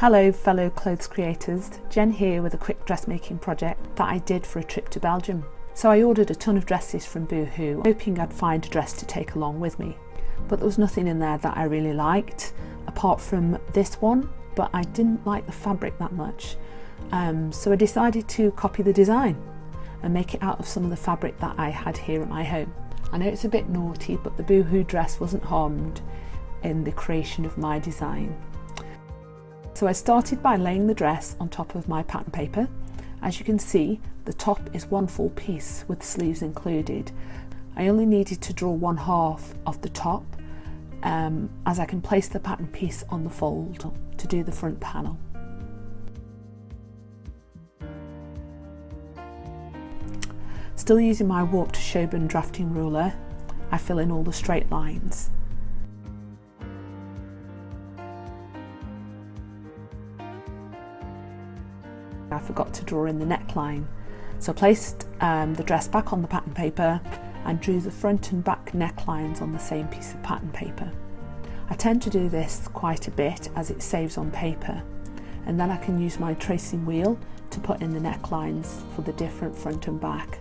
Hello fellow clothes creators, Jen here with a quick dressmaking project that I did for a trip to Belgium. So I ordered a ton of dresses from Boohoo, hoping I'd find a dress to take along with me. But there was nothing in there that I really liked, apart from this one, but I didn't like the fabric that much. So I decided to copy the design and make it out of some of the fabric that I had here at my home. I know it's a bit naughty, but the Boohoo dress wasn't harmed in the creation of my design. So I started by laying the dress on top of my pattern paper. As you can see, the top is one full piece with sleeves included. I only needed to draw one half of the top as I can place the pattern piece on the fold to do the front panel. Still using my warped Schoben drafting ruler, I fill in all the straight lines. I forgot to draw in the neckline, so I placed the dress back on the pattern paper and drew the front and back necklines on the same piece of pattern paper. I tend to do this quite a bit as it saves on paper, and then I can use my tracing wheel to put in the necklines for the different front and back.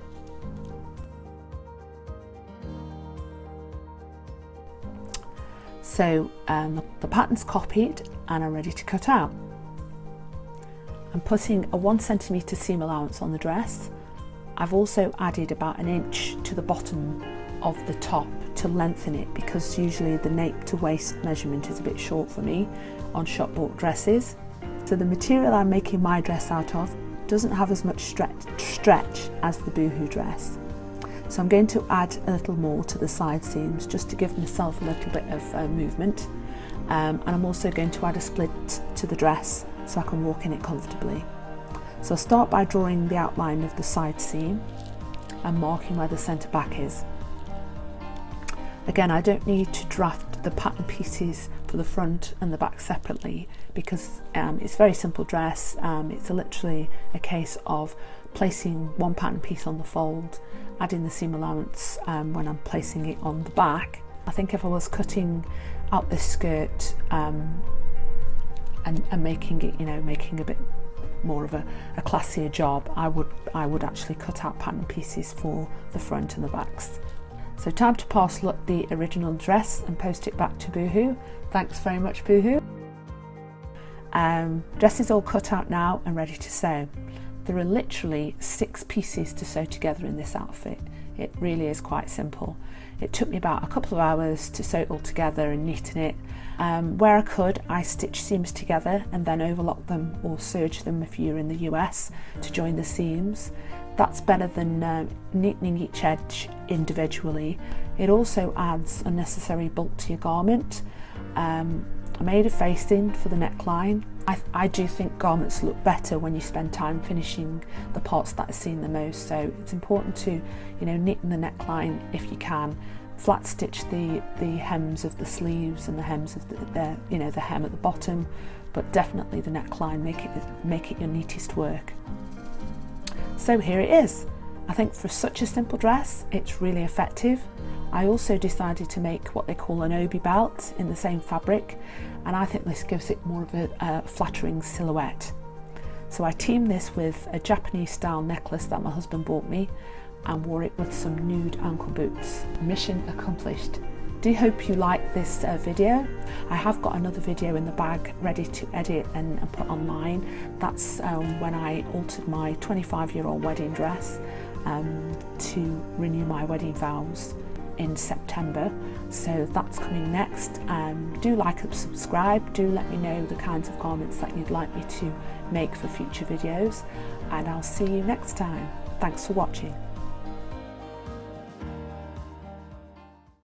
So the pattern's copied and I'm ready to cut out. I'm putting a 1 centimetre seam allowance on the dress. I've also added about 1 inch to the bottom of the top to lengthen it, because usually the nape to waist measurement is a bit short for me on shop bought dresses. So the material I'm making my dress out of doesn't have as much stretch as the Boohoo dress. So I'm going to add a little more to the side seams just to give myself a little bit of movement. And I'm also going to add a split to the dress so I can walk in it comfortably. So I'll start by drawing the outline of the side seam and marking where the centre back is. Again, I don't need to draft the pattern pieces for the front and the back separately, because it's a very simple dress. It's literally a case of placing one pattern piece on the fold, adding the seam allowance when I'm placing it on the back. I think if I was cutting out this skirt and making it, making a bit more of a classier job, I would actually cut out pattern pieces for the front and the backs. So time to parcel up the original dress and post it back to Boohoo. Thanks very much, Boohoo. Dress is all cut out now and ready to sew. There are literally 6 pieces to sew together in this outfit. It really is quite simple. It took me about a couple of hours to sew it all together and neaten it. Where I could, I stitched seams together and then overlock them or serge them if you're in the US to join the seams. That's better than neatening each edge individually. It also adds unnecessary bulk to your garment. I made a facing for the neckline. I do think garments look better when you spend time finishing the parts that are seen the most, so it's important to neaten the neckline if you can. Flat stitch the hems of the sleeves and the hems of the hem at the bottom, but definitely the neckline, make it your neatest work. So here it is. I think for such a simple dress, it's really effective. I also decided to make what they call an obi belt in the same fabric, and I think this gives it more of a flattering silhouette. So I teamed this with a Japanese style necklace that my husband bought me and wore it with some nude ankle boots. Mission accomplished. Do hope you like this video. I have got another video in the bag ready to edit and put online. That's when I altered my 25-year-old wedding dress to renew my wedding vows in September, so that's coming next. Do like and subscribe. Do let me know the kinds of garments that you'd like me to make for future videos, and I'll see you next time. Thanks for watching.